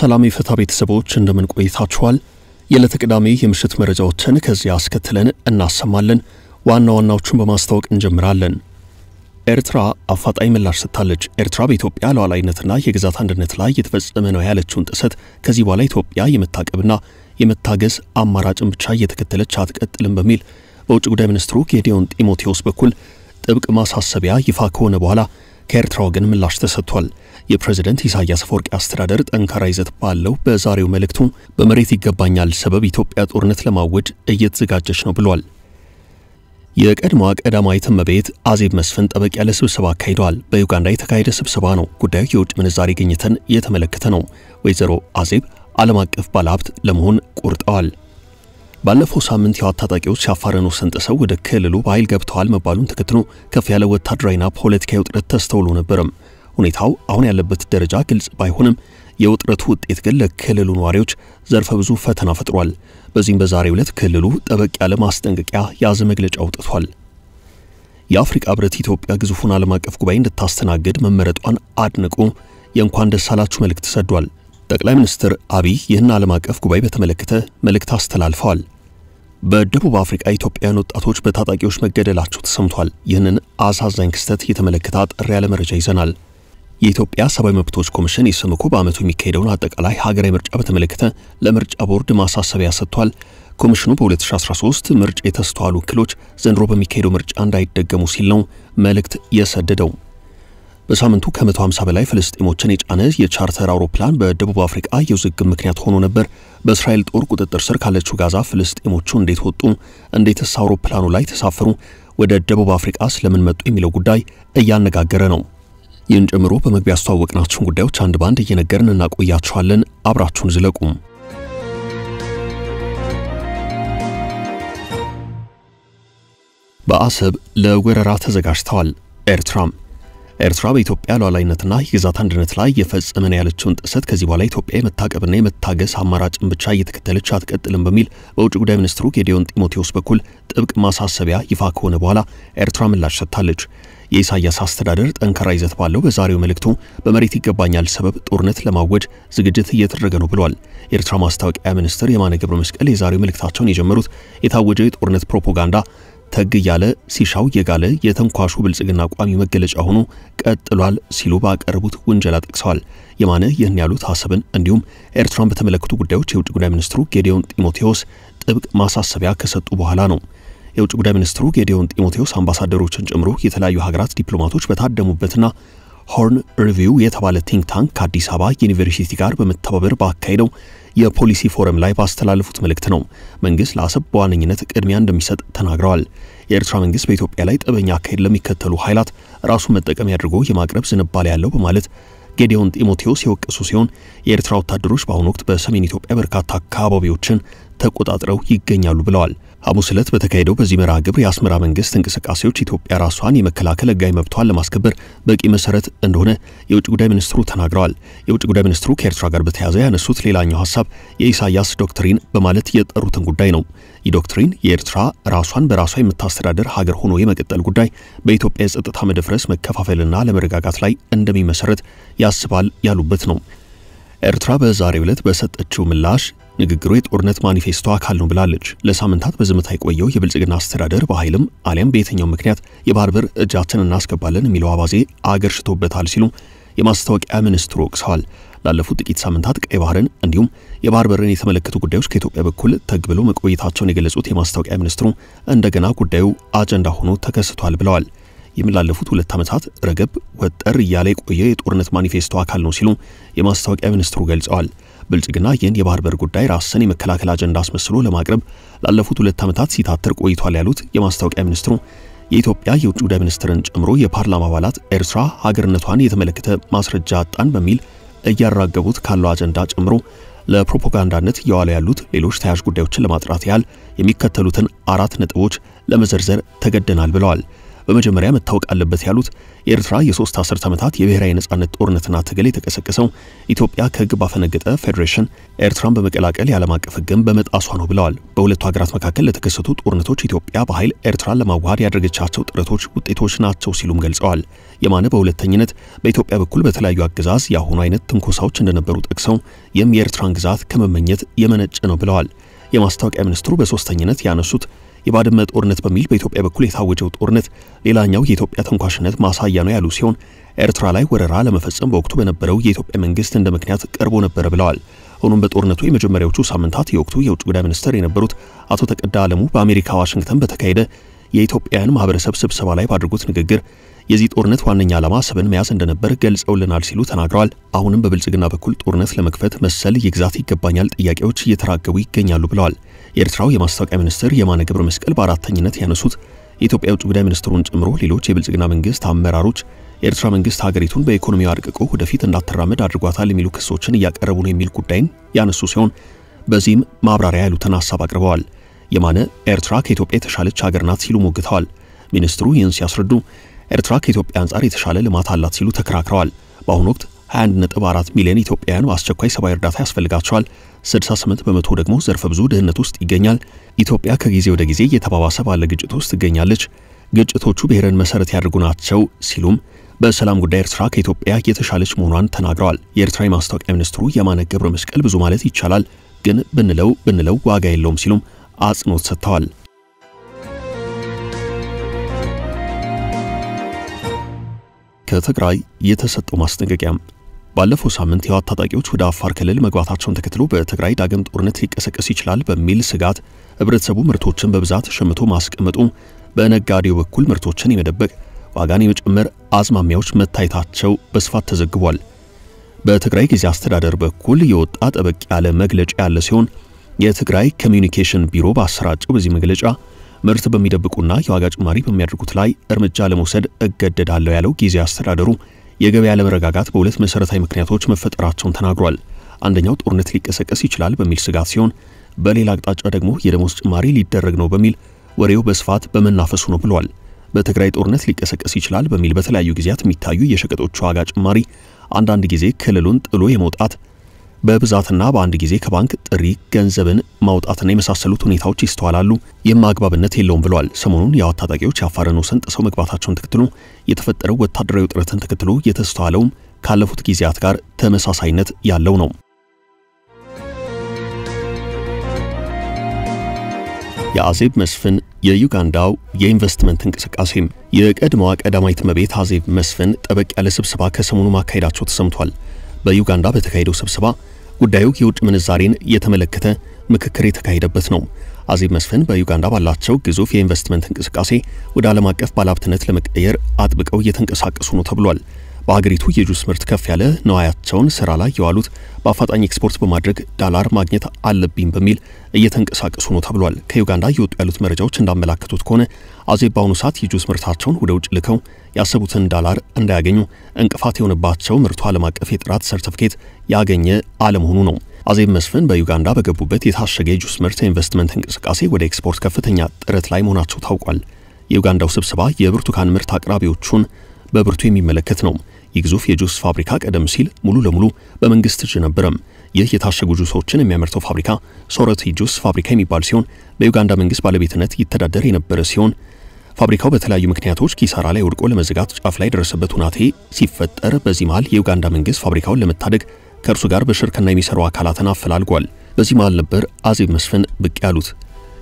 ሰላም የፈታ ቤተሰቦች እንደምን ቆይታችኋል? የዕለተ ቅዳሜ የምሽት መረጃዎችን ከዚህ አስከትለን እናሰማለን። ዋናዎቹን በማስተዋወቅ እንጀምራለን። ኤርትራ አፋጣኝ ምላሽ ሰጥታለች። ኤርትራ በኢትዮጵያ ሉዓላዊነትና የግዛት አንድነት ላይ የተፈጸመ ነው ያለችውን ጥሰት ከዚህ በኋላ ኢትዮጵያ የመታቀብና የመታገስ አማራጭን ብቻ እየተከተለች አትቀጥልም በሚል በውጭ ጉዳይ ሚኒስትሩ ጌዲዮን ጢሞቴዎስ በኩል ጥብቅ ማሳሰቢያ ይፋ ከሆነ በኋላ ከኤርትራ ወገን ምላሽ ተሰጥቷል። የፕሬዝዳንት ኢሳያስ አፈወርቂ አስተዳደር ጠንካራ ይዘት ባለው በዛሬው መልእክቱ በመሬት ይገባኛል ሰበብ ኢትዮጵያ ጦርነት ለማወጅ እየተዘጋጀች ነው ብሏል። የቀድሞዋ ቀዳማዊት እመቤት አዜብ መስፍን ጠበቅ ያለ ስብሰባ አካሂደዋል። በዩጋንዳ የተካሄደ ስብሰባ ነው። ጉዳዩ የውጭ ምንዛሪ ግኝትን የተመለከተ ነው። ወይዘሮ አዜብ ዓለም አቀፍ ባለሀብት ለመሆን ቆርጠዋል። ባለፈው ሳምንት የህወሓት ታጣቂዎች ሲያፋረኑ ሰንጥሰው ወደ ክልሉ በኃይል ገብተዋል መባሉን ተከትሎ ከፍ ያለ ወታደራዊና ፖለቲካዊ ውጥረት ተስተውሎ ነበርም። ሁኔታው አሁን ያለበት ደረጃ ግልጽ ባይሆንም የውጥረቱ ውጤት ግን ለክልሉ ነዋሪዎች ዘርፈ ብዙ ፈተና ፈጥሯል። በዚህም በዛሬው ዕለት ክልሉ ጠበቅ ያለ ማስጠንቀቂያ ያዘ መግለጫ አውጥቷል። የአፍሪካ ህብረት ኢትዮጵያ ግዙፉን ዓለም አቀፍ ጉባኤ እንድታስተናግድ መመረጧን አድንቆ የእንኳን ደስ አላችሁ መልእክት ሰዷል። ጠቅላይ ሚኒስትር አብይ ይህን ዓለም አቀፍ ጉባኤ በተመለከተ መልእክት አስተላልፈዋል። በደቡብ አፍሪካ ኢትዮጵያውያን ወጣቶች በታጣቂዎች መገደላቸው ተሰምቷል። ይህንን አሳዛኝ ክስተት የተመለከተ አጠር ያለ መረጃ ይዘናል። የኢትዮጵያ ሰብአዊ መብቶች ኮሚሽን ኢሰመኮ በአመቱ የሚካሄደውን አጠቃላይ ሀገራዊ ምርጫ በተመለከተ ለምርጫ ቦርድ ማሳሰቢያ ሰጥቷል። ኮሚሽኑ በ2013 ምርጫ የተስተዋሉ እክሎች ዘንድሮ በሚካሄደው ምርጫ እንዳይደገሙ ሲል ነው መልእክት የሰደደው። በሳምንቱ ከ150 በላይ ፍልስጤሞችን የጫነ የቻርተር አውሮፕላን በደቡብ አፍሪካ የውዝግብ ምክንያት ሆኖ ነበር። በእስራኤል ጦር ቁጥጥር ስር ካለችው ጋዛ ፍልስጤሞቹ እንዴት ወጡ? እንዴትስ አውሮፕላኑ ላይ ተሳፈሩ? ወደ ደቡብ አፍሪካ ስለምን መጡ? የሚለው ጉዳይ እያነጋገረ ነው። ይህን ጨምሮ በመግቢያ ያስተዋወቅናችሁን ጉዳዮች አንድ ባንድ እየነገርን እናቆያችኋለን። አብራችሁን ዝለቁ። በአሰብ ለወረራ ተዘጋጅተዋል። ኤርትራ በኢትዮጵያ ሉዓላዊነትና የግዛት አንድነት ላይ የፈጸመ ነው ያለችውን ጥሰት ከዚህ በኋላ ኢትዮጵያ የመታቀብና የመታገስ አማራጭን ብቻ እየተከተለች አትቀጥልም በሚል በውጭ ጉዳይ ሚኒስትሩ ጌዲዮን ጢሞቴዎስ በኩል ጥብቅ ማሳሰቢያ ይፋ ከሆነ በኋላ ኤርትራ ምላሽ ሰጥታለች። የኢሳያስ አስተዳደር ጠንካራ ይዘት ባለው በዛሬው መልእክቱ በመሬት ይገባኛል ሰበብ ጦርነት ለማወጅ ዝግጅት እየተደረገ ነው ብሏል። የኤርትራ ማስታወቂያ ሚኒስትር የማነ ገብረ መስቀል የዛሬው መልእክታቸውን የጀመሩት የታወጀው የጦርነት ፕሮፓጋንዳ ተግ ያለ ሲሻው የጋለ የተንኳሹ ብልጽግና ቋሚ መገለጫ ሆኖ ቀጥሏል ሲሉ ባቀረቡት ውንጀላ ጠቅሰዋል። የማነ ይህን ያሉት አሰብን እንዲሁም ኤርትራን በተመለከቱ ጉዳዮች የውጭ ጉዳይ ሚኒስትሩ ጌዲዮን ጢሞቴዎስ ጥብቅ ማሳሰቢያ ከሰጡ በኋላ ነው። የውጭ ጉዳይ ሚኒስትሩ ጌዲዮን ጢሞቴዎስ አምባሳደሮችን ጨምሮ የተለያዩ ሀገራት ዲፕሎማቶች በታደሙበትና ሆርን ሪቪው የተባለ ቲንክ ታንክ ከአዲስ አበባ ዩኒቨርሲቲ ጋር በመተባበር ባካሄደው የፖሊሲ ፎረም ላይ ባስተላለፉት መልእክት ነው መንግስት ለአሰብ በዋነኝነት ቅድሚያ እንደሚሰጥ ተናግረዋል። የኤርትራ መንግስት በኢትዮጵያ ላይ ጠበኛ አካሄድ ለሚከተሉ ኃይላት ራሱን መጠቀሚያ አድርጎ የማቅረብ ዝንባሌ ያለው በማለት ጌዲዮን ጢሞቴዎስ የወቀሱ ሲሆን የኤርትራ ወታደሮች በአሁኑ ወቅት በሰሜን ኢትዮጵያ በርካታ አካባቢዎችን ተቆጣጥረው ይገኛሉ ብለዋል። ሐሙስ ዕለት በተካሄደው በዚህ መርሃ ግብር የአስመራ መንግስት እንቅስቃሴዎች ኢትዮጵያ ራሷን የመከላከል ሕጋዊ መብቷን ለማስከበር በቂ መሰረት እንደሆነ የውጭ ጉዳይ ሚኒስትሩ ተናግረዋል። የውጭ ጉዳይ ሚኒስትሩ ከኤርትራ ጋር በተያያዘ ያነሱት ሌላኛው ሐሳብ የኢሳያስ ዶክትሪን በማለት የጠሩትን ጉዳይ ነው። ይህ ዶክትሪን የኤርትራ ራሷን በራሷ የምታስተዳደር ሀገር ሆኖ የመቀጠል ጉዳይ በኢትዮጵያ የጸጥታ መደፍረስ መከፋፈልና ለመረጋጋት ላይ እንደሚመሰረት ያስባል ያሉበት ነው። ኤርትራ በዛሬው ዕለት በሰጠችው ምላሽ ንግግሩ የጦርነት ማኒፌስቶ አካል ነው ብላለች። ለሳምንታት በዝምታ የቆየው የብልጽግና አስተዳደር በኃይልም አሊያም በየትኛው ምክንያት የባህር በር እጃችንን እናስገባለን የሚለው አባዜ አገር ሽቶበታል ሲሉ የማስታወቂያ ሚኒስትሩ ወቅሰዋል። ላለፉት ጥቂት ሳምንታት ቀይ ባህርን እንዲሁም የባህር በርን የተመለከቱ ጉዳዮች ከኢትዮጵያ በኩል ተግብሎ መቆየታቸውን የገለጹት የማስታወቂያ ሚኒስትሩ እንደገና ጉዳዩ አጀንዳ ሆኖ ተከስቷል ብለዋል። የሚላለፉት 2 ዓመታት ረገብ ወጠር እያለ የቆየ የጦርነት ማኒፌስቶ አካል ነው ሲሉ የማስታወቂያ ሚኒስትሩ ገልጸዋል። ብልጽግና ይህን የባህር በር ጉዳይ ራስን የመከላከል አጀንዳ አስመስሎ ለማቅረብ ላለፉት 2 ዓመታት ሲታተር ቆይቷል ያሉት የማስታወቂያ ሚኒስትሩ የኢትዮጵያ የውጭ ጉዳይ ሚኒስትርን ጨምሮ የፓርላማ አባላት ኤርትራ ሀገርነቷን የተመለከተ ማስረጃ አጣን በሚል እያራገቡት ካለው አጀንዳ ጨምሮ ለፕሮፓጋንዳነት እየዋሉ ያሉት ሌሎች ተያያዥ ጉዳዮችን ለማጥራት ያህል የሚከተሉትን 4 ነጥቦች ለመዘርዘር ተገደናል ብለዋል። በመጀመሪያ መታወቅ አለበት ያሉት የኤርትራ የ3 አስርት ዓመታት የብሔራዊ ነጻነት ጦርነትና ትግል የተቀሰቀሰው ኢትዮጵያ ከህግ ባፈነገጠ ፌዴሬሽን ኤርትራን በመቀላቀል የዓለም አቀፍ ህግን በመጣሷ ነው ብለዋል። በሁለቱ ሀገራት መካከል ለተከሰቱ ጦርነቶች ኢትዮጵያ በኃይል ኤርትራን ለማዋሃድ ያደረገቻቸው ጥረቶች ውጤቶች ናቸው ሲሉም ገልጸዋል። የማነ በሁለተኝነት በኢትዮጵያ በኩል በተለያዩ አገዛዝ ያሁኑ አይነት ትንኮሳዎች እንደነበሩ ጠቅሰው የኤርትራን ግዛት ከመመኘት የመነጨ ነው ብለዋል። የማስታወቂያ ሚኒስትሩ በሶስተኝነት ያነሱት የባድመ ጦርነት በሚል በኢትዮጵያ በኩል የታወጀው ጦርነት ሌላኛው የኢትዮጵያ ተንኳሽነት ማሳያ ነው ያሉ ሲሆን ኤርትራ ላይ ወረራ ለመፈጸም በወቅቱ በነበረው የኢትዮጵያ መንግስት እንደ ምክንያት ቀርቦ ነበር ብለዋል። ሆኖም በጦርነቱ የመጀመሪያዎቹ ሳምንታት የወቅቱ የውጭ ጉዳይ ሚኒስትር የነበሩት አቶ ተቀዳ አለሙ በአሜሪካ ዋሽንግተን በተካሄደ የኢትዮጵያን ማህበረሰብ ስብሰባ ላይ ባደረጉት ንግግር የዚህ ጦርነት ዋነኛ ዓላማ ሰብን መያዝ እንደነበር ገልጸውልናል ሲሉ ተናግረዋል። አሁንም በብልጽግና በኩል ጦርነት ለመክፈት መሰል የግዛት ይገባኛል ጥያቄዎች እየተራገቡ ይገኛሉ ብለዋል። የኤርትራው የማስታወቂያ ሚኒስትር የማነ ገብረ መስቀል በአራተኝነት ያነሱት የኢትዮጵያ ውጭ ጉዳይ ሚኒስትሩን ጨምሮ ሌሎች የብልጽግና መንግስት አመራሮች የኤርትራ መንግስት ሀገሪቱን በኢኮኖሚው አድቅቆ ወደፊት እንዳትራመድ አድርጓታል የሚሉ ክሶችን እያቀረቡ ነው የሚል ጉዳይን ያነሱ ሲሆን በዚህም ማብራሪያ ያሉትን ሐሳብ አቅርበዋል። የማነ ኤርትራ ከኢትዮጵያ የተሻለች ሀገር ናት ሲሉ ሞግተዋል። ሚኒስትሩ ይህን ሲያስረዱ ኤርትራ ከኢትዮጵያ አንጻር የተሻለ ልማት አላት ሲሉ ተከራክረዋል። በአሁኑ ወቅት 21.4 ሚሊዮን ኢትዮጵያውያን አስቸኳይ ሰብአዊ እርዳታ ያስፈልጋቸዋል። 68 በመቶ ደግሞ ዘርፈ ብዙ ድህነት ውስጥ ይገኛል። ኢትዮጵያ ከጊዜ ወደ ጊዜ እየተባባሰ ባለ ግጭት ውስጥ ትገኛለች። ግጭቶቹ ብሔርን መሰረት ያደርጉ ናቸው ሲሉም በሰላም ጉዳይ ኤርትራ ከኢትዮጵያ የተሻለች መሆኗን ተናግረዋል። የኤርትራ የማስታወቂያ ሚኒስትሩ የማነ ገብረ መስቀል ብዙ ማለት ይቻላል፣ ግን ብንለው ዋጋ የለውም ሲሉም አጽንኦት ሰጥተዋል። ከትግራይ የተሰጠው ማስጠንቀቂያ ባለፈው ሳምንት የህወሓት ታጣቂዎች ወደ አፋር ክልል መግባታቸውን ተከትሎ በትግራይ ዳግም ጦርነት ሊቀሰቀስ ይችላል በሚል ስጋት ህብረተሰቡ ምርቶችን በብዛት ሸምቶ ማስቀመጡ በነጋዴው በኩል ምርቶችን የመደበቅ ዋጋን የመጨመር አዝማሚያዎች መታየታቸው በስፋት ተዘግቧል። በትግራይ ጊዜ አስተዳደር በኩል የወጣ ጠበቅ ያለ መግለጫ ያለ ሲሆን የትግራይ ኮሚኒኬሽን ቢሮ ባሰራጨው በዚህ መግለጫ ምርት በሚደብቁና የዋጋ ጭማሪ በሚያደርጉት ላይ እርምጃ ለመውሰድ እገደዳለሁ ያለው ጊዜ አስተዳደሩ የገበያ ለመረጋጋት በሁለት መሰረታዊ ምክንያቶች መፈጠራቸውን ተናግሯል። አንደኛው ጦርነት ሊቀሰቀስ ይችላል በሚል ስጋት ሲሆን በሌላ አቅጣጫ ደግሞ የደሞዝ ጭማሪ ሊደረግ ነው በሚል ወሬው በስፋት በመናፈሱ ነው ብሏል። በትግራይ ጦርነት ሊቀሰቀስ ይችላል በሚል በተለያዩ ጊዜያት የሚታዩ የሸቀጦች ዋጋ ጭማሪ አንዳንድ ጊዜ ክልሉን ጥሎ የመውጣት በብዛትና በአንድ ጊዜ ከባንክ ጥሪ ገንዘብን ማውጣትና የመሳሰሉት ሁኔታዎች ይስተዋላሉ። የማግባብነት የለውም ብሏል። ሰሞኑን የህወሓት ታጣቂዎች የአፋርን ወሰን ጥሰው መግባታቸውን ተከትሎ የተፈጠረው ወታደራዊ ውጥረትን ተከትሎ የተስተዋለውም ካለፉት ጊዜያት ጋር ተመሳሳይነት ያለው ነው። የአዜብ መስፍን የዩጋንዳው የኢንቨስትመንት እንቅስቃሴም የቀድሞዋ ቀዳማዊት እመቤት አዜብ መስፍን ጠበቅ ያለ ስብሰባ ከሰሞኑ ማካሄዳቸው ተሰምቷል። በዩጋንዳ በተካሄደው ስብሰባ ጉዳዩ የውጭ ምንዛሬን የተመለከተ ምክክር የተካሄደበት ነው። አዜብ መስፍን በዩጋንዳ ባላቸው ግዙፍ የኢንቨስትመንት እንቅስቃሴ ወደ ዓለም አቀፍ ባለሀብትነት ለመቀየር አጥብቀው እየተንቀሳቀሱ ነው ተብሏል። በአገሪቱ የጁስ ምርት ከፍ ያለ ነዋያቸውን ስራ ላይ የዋሉት በአፋጣኝ ኤክስፖርት በማድረግ ዳላር ማግኘት አለብኝ በሚል እየተንቀሳቀሱ ነው ተብሏል። ከዩጋንዳ እየወጡ ያሉት መረጃዎች እንዳመላከቱት ከሆነ አዜብ በአሁኑ ሰዓት የጁስ ምርታቸውን ወደ ውጭ ልከው ያሰቡትን ዳላር እንዳያገኙ እንቅፋት የሆነባቸው ምርቱ ዓለም አቀፍ የጥራት ሰርቲፊኬት ያገኘ አለመሆኑ ነው። አዜብ መስፍን በዩጋንዳ በገቡበት የታሸገ የጁስ ምርት ኢንቨስትመንት እንቅስቃሴ ወደ ኤክስፖርት ከፍተኛ ጥረት ላይ መሆናቸው ታውቋል። የዩጋንዳው ስብሰባ የብርቱካን ምርት አቅራቢዎቹን በብርቱ የሚመለከት ነው። የግዙፍ የጁስ ፋብሪካ ቀደም ሲል ሙሉ ለሙሉ በመንግስት እጅ ነበረም። ይህ የታሸጉ ጁሶችን የሚያመርተው ፋብሪካ ሶረቲ ጁስ ፋብሪካ የሚባል ሲሆን በዩጋንዳ መንግስት ባለቤትነት ይተዳደር የነበረ ሲሆን ፋብሪካው በተለያዩ ምክንያቶች ኪሳራ ላይ ወድቆ ለመዘጋት ጫፍ ላይ ደረሰበት ሁናቴ ሲፈጠር በዚህ መሃል የዩጋንዳ መንግስት ፋብሪካውን ለመታደግ ከእርሱ ጋር በሽርክና የሚሰሩ አካላትን አፈላልጓል። በዚህ መሃል ነበር አዜብ መስፍን ብቅ ያሉት።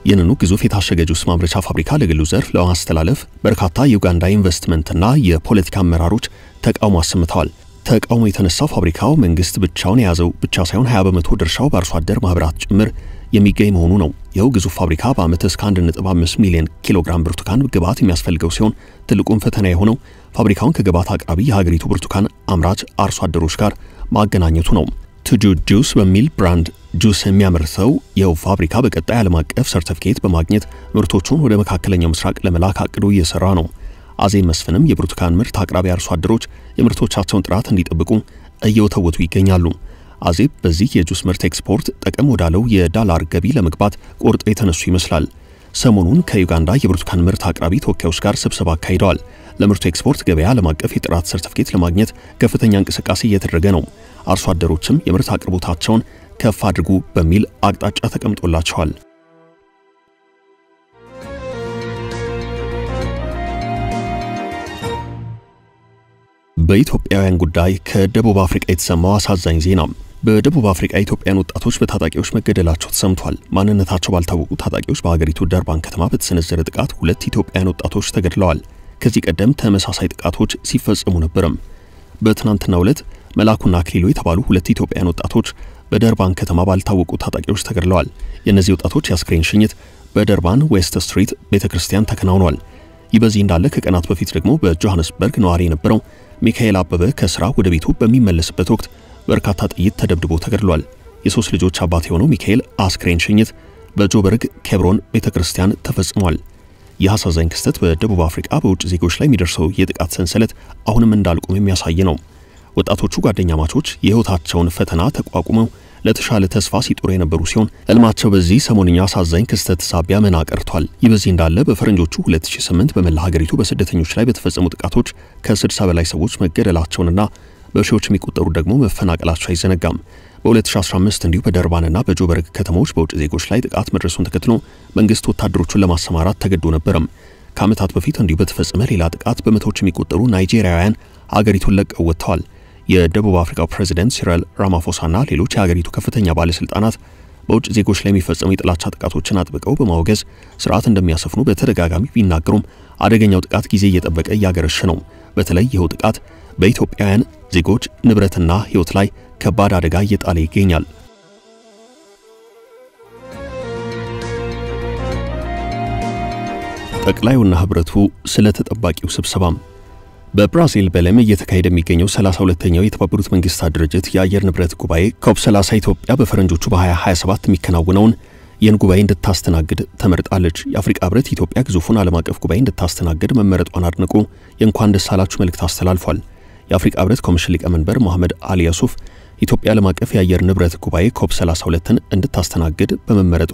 ይህንኑ ግዙፍ የታሸገ ጁስ ማምረቻ ፋብሪካ ለግሉ ዘርፍ ለማስተላለፍ በርካታ የዩጋንዳ ኢንቨስትመንትና የፖለቲካ አመራሮች ተቃውሞ አሰምተዋል። ተቃውሞ የተነሳው ፋብሪካው መንግስት ብቻውን የያዘው ብቻ ሳይሆን 20 በመቶ ድርሻው በአርሶ አደር ማህበራት ጭምር የሚገኝ መሆኑ ነው። ይኸው ግዙፍ ፋብሪካ በአመት እስከ 1.5 ሚሊዮን ኪሎግራም ብርቱካን ግብዓት የሚያስፈልገው ሲሆን ትልቁን ፈተና የሆነው ፋብሪካውን ከግብዓት አቅራቢ የሀገሪቱ ብርቱካን አምራች አርሶ አደሮች ጋር ማገናኘቱ ነው። ቱጁ ጁስ በሚል ብራንድ ጁስ የሚያመርተው ይኸው ፋብሪካ በቀጣይ ዓለም አቀፍ ሰርቲፊኬት በማግኘት ምርቶቹን ወደ መካከለኛው ምስራቅ ለመላክ አቅዶ እየሰራ ነው። አዜብ መስፍንም የብርቱካን ምርት አቅራቢ አርሶ አደሮች የምርቶቻቸውን ጥራት እንዲጠብቁ እየወተወቱ ይገኛሉ። አዜብ በዚህ የጁስ ምርት ኤክስፖርት ጠቀም ወዳለው የዳላር ገቢ ለመግባት ቆርጦ የተነሱ ይመስላል። ሰሞኑን ከዩጋንዳ የብርቱካን ምርት አቅራቢ ተወካዮች ጋር ስብሰባ አካሂደዋል። ለምርቱ ኤክስፖርት ገበያ ዓለም አቀፍ የጥራት ሰርቲፊኬት ለማግኘት ከፍተኛ እንቅስቃሴ እየተደረገ ነው። አርሶ አደሮችም የምርት አቅርቦታቸውን ከፍ አድርጉ በሚል አቅጣጫ ተቀምጦላቸዋል። በኢትዮጵያውያን ጉዳይ ከደቡብ አፍሪካ የተሰማው አሳዛኝ ዜና። በደቡብ አፍሪካ ኢትዮጵያውያን ወጣቶች በታጣቂዎች መገደላቸው ተሰምቷል። ማንነታቸው ባልታወቁ ታጣቂዎች በሀገሪቱ ደርባን ከተማ በተሰነዘረ ጥቃት 2 ኢትዮጵያውያን ወጣቶች ተገድለዋል። ከዚህ ቀደም ተመሳሳይ ጥቃቶች ሲፈጸሙ ነበርም። በትናንትናው ዕለት መላኩና አክሊሉ የተባሉ 2 ኢትዮጵያውያን ወጣቶች በደርባን ከተማ ባልታወቁ ታጣቂዎች ተገድለዋል። የእነዚህ ወጣቶች የአስክሬን ሽኝት በደርባን ዌስት ስትሪት ቤተክርስቲያን ተከናውኗል። ይህ በዚህ እንዳለ ከቀናት በፊት ደግሞ በጆሃንስበርግ ነዋሪ የነበረው ሚካኤል አበበ ከስራ ወደ ቤቱ በሚመለስበት ወቅት በርካታ ጥይት ተደብድቦ ተገድሏል። የ3 ልጆች አባት የሆነው ሚካኤል አስክሬን ሽኝት በጆበርግ ኬብሮን ቤተክርስቲያን ተፈጽሟል። ይህ አሳዛኝ ክስተት በደቡብ አፍሪካ በውጭ ዜጎች ላይ የሚደርሰው የጥቃት ሰንሰለት አሁንም እንዳልቆም የሚያሳይ ነው። ወጣቶቹ ጓደኛማቾች የህይወታቸውን ፈተና ተቋቁመው ለተሻለ ተስፋ ሲጥሩ የነበሩ ሲሆን ህልማቸው በዚህ ሰሞንኛ አሳዛኝ ክስተት ሳቢያ መና ቀርቷል። ይህ በዚህ እንዳለ በፈረንጆቹ 2008 በመላ ሀገሪቱ በስደተኞች ላይ በተፈጸሙ ጥቃቶች ከ60 በላይ ሰዎች መገደላቸውንና በሺዎች የሚቆጠሩ ደግሞ መፈናቀላቸው አይዘነጋም። በ2015 እንዲሁ በደርባንና በጆበርግ ከተሞች በውጭ ዜጎች ላይ ጥቃት መድረሱን ተከትሎ መንግስት ወታደሮቹን ለማሰማራት ተገዶ ነበርም። ከዓመታት በፊት እንዲሁ በተፈጸመ ሌላ ጥቃት በመቶዎች የሚቆጠሩ ናይጄሪያውያን ሀገሪቱን ለቀው ወጥተዋል። የደቡብ አፍሪካው ፕሬዝዳንት ሲሪል ራማፎሳና ሌሎች የሀገሪቱ ከፍተኛ ባለስልጣናት በውጭ ዜጎች ላይ የሚፈጸሙ የጥላቻ ጥቃቶችን አጥብቀው በማውገዝ ስርዓት እንደሚያሰፍኑ በተደጋጋሚ ቢናገሩም አደገኛው ጥቃት ጊዜ እየጠበቀ እያገረሸ ነው። በተለይ ይኸው ጥቃት በኢትዮጵያውያን ዜጎች ንብረትና ህይወት ላይ ከባድ አደጋ እየጣለ ይገኛል። ጠቅላዩና ህብረቱ ስለ ተጠባቂው ስብሰባም በብራዚል በለም እየተካሄደ የሚገኘው 32ኛው የተባበሩት መንግስታት ድርጅት የአየር ንብረት ጉባኤ ኮፕ30 ኢትዮጵያ በፈረንጆቹ በ2027 የሚከናወነውን ይህን ጉባኤ እንድታስተናግድ ተመርጣለች። የአፍሪካ ህብረት ኢትዮጵያ ግዙፉን ዓለም አቀፍ ጉባኤ እንድታስተናግድ መመረጧን አድንቆ የእንኳን ደስ አላችሁ መልእክት አስተላልፏል። የአፍሪካ ህብረት ኮሚሽን ሊቀመንበር መሐመድ አሊ ዩሱፍ ኢትዮጵያ ዓለም አቀፍ የአየር ንብረት ጉባኤ ኮፕ32ን እንድታስተናግድ በመመረጧ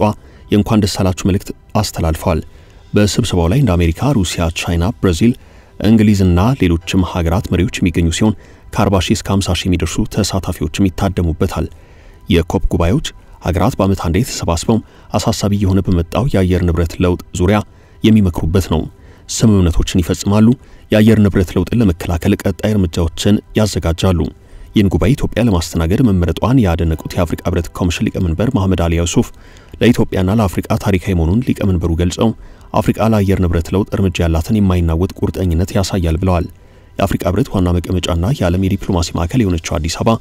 የእንኳን ደስ አላችሁ መልእክት አስተላልፈዋል። በስብሰባው ላይ እንደ አሜሪካ፣ ሩሲያ፣ ቻይና፣ ብራዚል፣ እንግሊዝና ሌሎችም ሀገራት መሪዎች የሚገኙ ሲሆን ከ40 ሺህ እስከ 50 ሺህ የሚደርሱ ተሳታፊዎችም ይታደሙበታል። የኮፕ ጉባኤዎች ሀገራት በዓመት አንዴ ተሰባስበው አሳሳቢ የሆነ በመጣው የአየር ንብረት ለውጥ ዙሪያ የሚመክሩበት ነው። ስምምነቶችን ይፈጽማሉ። የአየር ንብረት ለውጥን ለመከላከል ቀጣይ እርምጃዎችን ያዘጋጃሉ። ይህን ጉባኤ ኢትዮጵያ ለማስተናገድ መመረጧን ያደነቁት የአፍሪካ ህብረት ኮሚሽን ሊቀመንበር መሐመድ አሊ ዩሱፍ ለኢትዮጵያና ለአፍሪካ ታሪካዊ መሆኑን ሊቀመንበሩ ገልጸው አፍሪካ ለአየር ንብረት ለውጥ እርምጃ ያላትን የማይናወጥ ቁርጠኝነት ያሳያል ብለዋል። የአፍሪካ ህብረት ዋና መቀመጫና የዓለም የዲፕሎማሲ ማዕከል የሆነችው አዲስ አበባ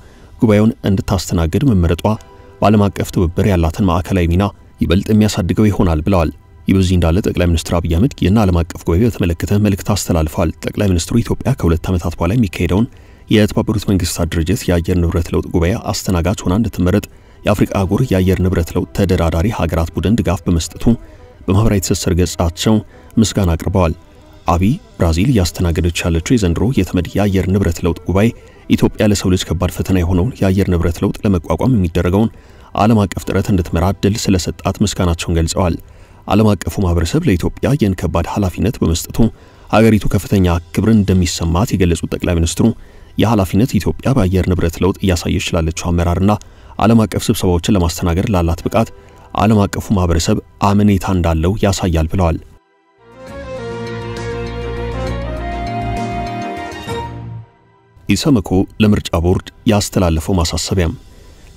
ጉባኤውን እንድታስተናግድ መመረጧ በዓለም አቀፍ ትብብር ያላትን ማዕከላዊ ሚና ይበልጥ የሚያሳድገው ይሆናል ብለዋል። ይህ በዚህ እንዳለ ጠቅላይ ሚኒስትር አብይ አህመድ ይህን ዓለም አቀፍ ጉባኤ በተመለከተ መልእክት አስተላልፈዋል። ጠቅላይ ሚኒስትሩ ኢትዮጵያ ከ2 ዓመታት በኋላ የሚካሄደውን የተባበሩት መንግስታት ድርጅት የአየር ንብረት ለውጥ ጉባኤ አስተናጋጅ ሆና እንድትመረጥ የአፍሪካ አህጉር የአየር ንብረት ለውጥ ተደራዳሪ ሀገራት ቡድን ድጋፍ በመስጠቱ በማህበራዊ ትስስር ገጻቸው ምስጋና አቅርበዋል። አብይ ብራዚል እያስተናገደች ያለችው የዘንድሮ የተመድ የአየር ንብረት ለውጥ ጉባኤ ኢትዮጵያ ለሰው ልጅ ከባድ ፈተና የሆነውን የአየር ንብረት ለውጥ ለመቋቋም የሚደረገውን ዓለም አቀፍ ጥረት እንድትመራ እድል ስለሰጣት ምስጋናቸውን ገልጸዋል። ዓለም አቀፉ ማህበረሰብ ለኢትዮጵያ ይህን ከባድ ኃላፊነት በመስጠቱ ሀገሪቱ ከፍተኛ ክብርን እንደሚሰማት የገለጹት ጠቅላይ ሚኒስትሩ የኃላፊነት ኢትዮጵያ በአየር ንብረት ለውጥ እያሳየች ላለችው አመራርና ዓለም አቀፍ ስብሰባዎችን ለማስተናገድ ላላት ብቃት ዓለም አቀፉ ማህበረሰብ አመኔታ እንዳለው ያሳያል ብለዋል። ኢሰመኮ ለምርጫ ቦርድ ያስተላለፈው ማሳሰቢያም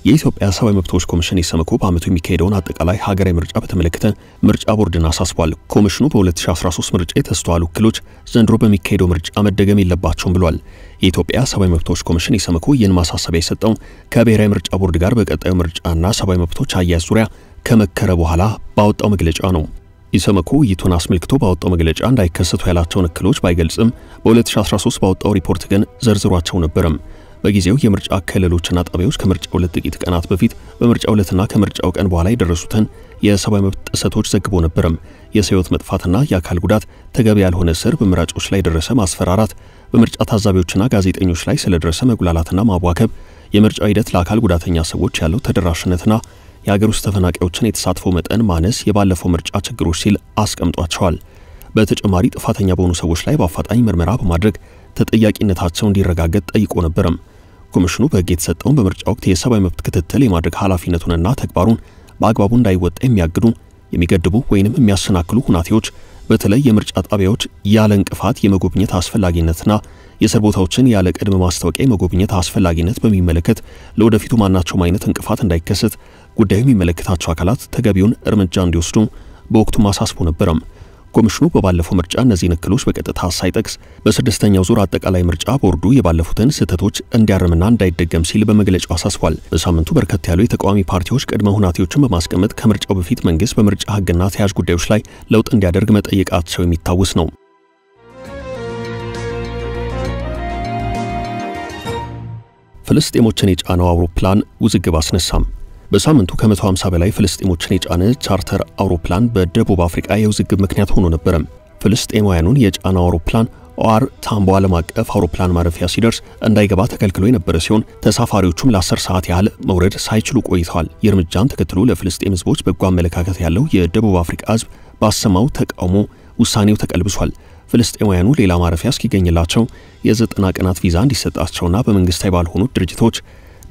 የኢትዮጵያ ሰብአዊ መብቶች ኮሚሽን ኢሰመኮ በአመቱ የሚካሄደውን አጠቃላይ ሀገራዊ ምርጫ በተመለከተ ምርጫ ቦርድን አሳስቧል። ኮሚሽኑ በ2013 ምርጫ የተስተዋሉ እክሎች ዘንድሮ በሚካሄደው ምርጫ መደገም የለባቸውም ብሏል። የኢትዮጵያ ሰብአዊ መብቶች ኮሚሽን ኢሰመኮ ይህን ማሳሰቢያ የሰጠው ከብሔራዊ ምርጫ ቦርድ ጋር በቀጣዩ ምርጫና ሰብአዊ መብቶች አያያዝ ዙሪያ ከመከረ በኋላ ባወጣው መግለጫ ነው። ኢሰመኮ ውይይቱን አስመልክቶ ባወጣው መግለጫ እንዳይከሰቱ ያላቸውን እክሎች ባይገልጽም በ2013 ባወጣው ሪፖርት ግን ዘርዝሯቸው ነበርም። በጊዜው የምርጫ ክልሎችና ጣቢያዎች ከምርጫው ለጥቂት ቀናት በፊት በምርጫው ዕለትና ከምርጫው ቀን በኋላ የደረሱትን የሰብአዊ መብት ጥሰቶች ዘግቦ ነበርም። የሰው ሕይወት መጥፋትና የአካል ጉዳት፣ ተገቢ ያልሆነ እስር፣ በምርጫዎች ላይ ደረሰ ማስፈራራት፣ በምርጫ ታዛቢዎችና ጋዜጠኞች ላይ ስለደረሰ መጉላላትና ማዋከብ፣ የምርጫው ሂደት ለአካል ጉዳተኛ ሰዎች ያለው ተደራሽነትና የሀገር ውስጥ ተፈናቃዮችን የተሳትፎ መጠን ማነስ የባለፈው ምርጫ ችግሮች ሲል አስቀምጧቸዋል። በተጨማሪ ጥፋተኛ በሆኑ ሰዎች ላይ በአፋጣኝ ምርመራ በማድረግ ተጠያቂነታቸው እንዲረጋገጥ ጠይቆ ነበርም። ኮሚሽኑ በሕግ የተሰጠውን በምርጫ ወቅት የሰብአዊ መብት ክትትል የማድረግ ኃላፊነቱንና ተግባሩን በአግባቡ እንዳይወጣ የሚያግዱ የሚገድቡ ወይንም የሚያሰናክሉ ሁናቴዎች በተለይ የምርጫ ጣቢያዎች ያለ እንቅፋት የመጎብኘት አስፈላጊነትና የእስር ቦታዎችን ያለ ቅድመ ማስታወቂያ የመጎብኘት አስፈላጊነት በሚመለከት ለወደፊቱ ማናቸውም አይነት እንቅፋት እንዳይከሰት ጉዳዩ የሚመለከታቸው አካላት ተገቢውን እርምጃ እንዲወስዱ በወቅቱ ማሳስቦ ነበርም። ኮሚሽኑ በባለፈው ምርጫ እነዚህን እክሎች በቀጥታ ሳይጠቅስ በስድስተኛው ዙር አጠቃላይ ምርጫ ቦርዱ የባለፉትን ስህተቶች እንዲያርምና እንዳይደገም ሲል በመግለጫው አሳስቧል። በሳምንቱ በርከት ያሉ የተቃዋሚ ፓርቲዎች ቅድመ ሁናቴዎችን በማስቀመጥ ከምርጫው በፊት መንግስት በምርጫ ህግና ተያያዥ ጉዳዮች ላይ ለውጥ እንዲያደርግ መጠየቃቸው የሚታወስ ነው። ፍልስጤሞችን የጫነው አውሮፕላን ውዝግብ አስነሳም። በሳምንቱ ከ150 በላይ ፍልስጤሞችን የጫነ ቻርተር አውሮፕላን በደቡብ አፍሪካ የውዝግብ ምክንያት ሆኖ ነበር። ፍልስጤማውያኑን የጫነው አውሮፕላን ኦአር ታምቦ ዓለም አቀፍ አውሮፕላን ማረፊያ ሲደርስ እንዳይገባ ተከልክሎ የነበረ ሲሆን ተሳፋሪዎቹም ለ10 ሰዓት ያህል መውረድ ሳይችሉ ቆይተዋል። የእርምጃን ተከትሎ ለፍልስጤም ህዝቦች በጎ አመለካከት ያለው የደቡብ አፍሪካ ህዝብ ባሰማው ተቃውሞ ውሳኔው ተቀልብሷል። ፍልስጤማውያኑ ሌላ ማረፊያ እስኪገኝላቸው የ90 ቀናት ቪዛ እንዲሰጣቸውና በመንግስታዊ ባልሆኑ ድርጅቶች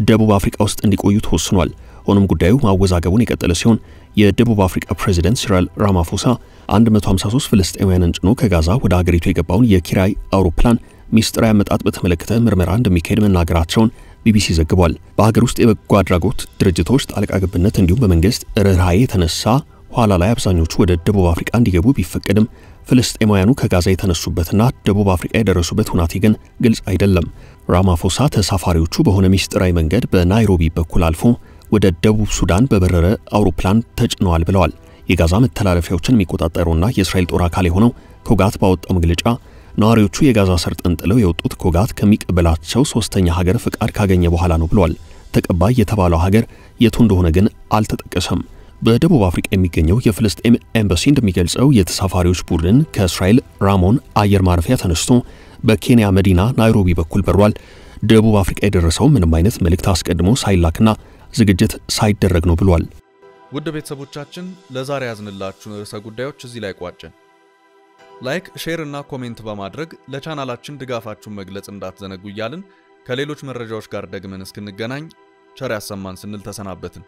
ደቡብ አፍሪካ ውስጥ እንዲቆዩ ተወስኗል። ሆኖም ጉዳዩ ማወዛገቡን የቀጠለ ሲሆን የደቡብ አፍሪካ ፕሬዝዳንት ሲሪል ራማፎሳ 153 ፍልስጤማውያንን ጭኖ ከጋዛ ወደ ሀገሪቱ የገባውን የኪራይ አውሮፕላን ሚስጥራዊ አመጣጥ በተመለከተ ምርመራ እንደሚካሄድ መናገራቸውን ቢቢሲ ዘግቧል። በሀገር ውስጥ የበጎ አድራጎት ድርጅቶች ጣልቃ ገብነት እንዲሁም በመንግስት ርህራሄ የተነሳ ኋላ ላይ አብዛኞቹ ወደ ደቡብ አፍሪካ እንዲገቡ ቢፈቀድም ፍልስጤማውያኑ ከጋዛ የተነሱበትና ደቡብ አፍሪካ የደረሱበት ሁናቴ ግን ግልጽ አይደለም። ራማፎሳ ተሳፋሪዎቹ በሆነ ሚስጥራዊ መንገድ በናይሮቢ በኩል አልፎ ወደ ደቡብ ሱዳን በበረረ አውሮፕላን ተጭነዋል ብለዋል። የጋዛ መተላለፊያዎችን የሚቆጣጠሩና የእስራኤል ጦር አካል የሆነው ኮጋት ባወጣው መግለጫ ነዋሪዎቹ የጋዛ ሰርጥን ጥለው የወጡት ኮጋት ከሚቀበላቸው ሶስተኛ ሀገር ፍቃድ ካገኘ በኋላ ነው ብለዋል። ተቀባይ የተባለው ሀገር የቱ እንደሆነ ግን አልተጠቀሰም። በደቡብ አፍሪካ የሚገኘው የፍልስጤም ኤምባሲ እንደሚገልጸው የተሳፋሪዎች ቡድን ከእስራኤል ራሞን አየር ማረፊያ ተነስቶ በኬንያ መዲና ናይሮቢ በኩል በሯል። ደቡብ አፍሪካ የደረሰው ምንም አይነት መልእክት አስቀድሞ ሳይላክና ዝግጅት ሳይደረግ ነው ብሏል። ውድ ቤተሰቦቻችን ለዛሬ ያዝንላችሁ ርዕሰ ጉዳዮች እዚህ ላይ ቋጨን። ላይክ፣ ሼር እና ኮሜንት በማድረግ ለቻናላችን ድጋፋችሁን መግለጽ እንዳትዘነጉ እያልን ከሌሎች መረጃዎች ጋር ደግመን እስክንገናኝ ቸር ያሰማን ስንል ተሰናበትን።